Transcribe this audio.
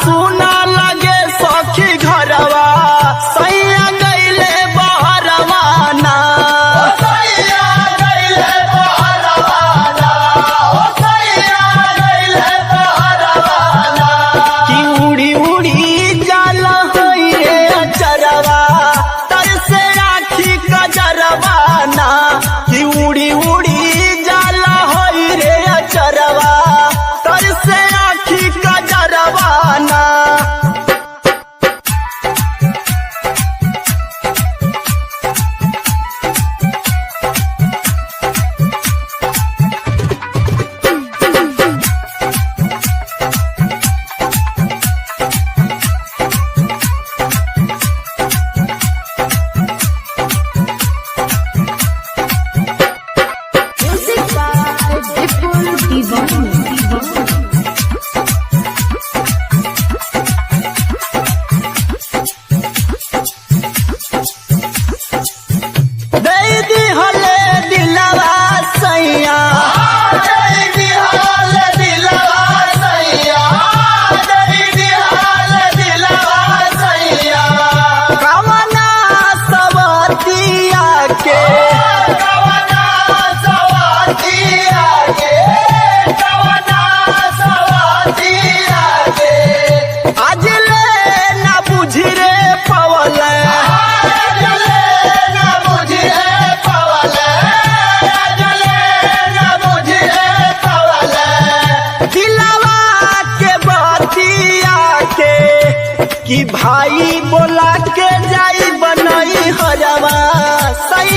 सुना लगे सखी घरवा सैया गईले बहरवा ना सैया गईले बहरवा ना सैया गईले बहरवा ना कि उड़ी उड़ी जाला होई रे अचरवा तर से आखी कजरवा ना कि उड़ी उड़ी जाला होई रे अचरवा तर से आखी कजरवा ना Music by Vipul Divani. दे दिहले दिलवा सैया दे दिहले दिलवा सैया दे दिहले दिलवा सैया कवना सवतिया के कवना सवतिया के कवना सवतिया के आज ले ना बुझी रे पवले कि भाई बोला के जाई बनई हरवा सही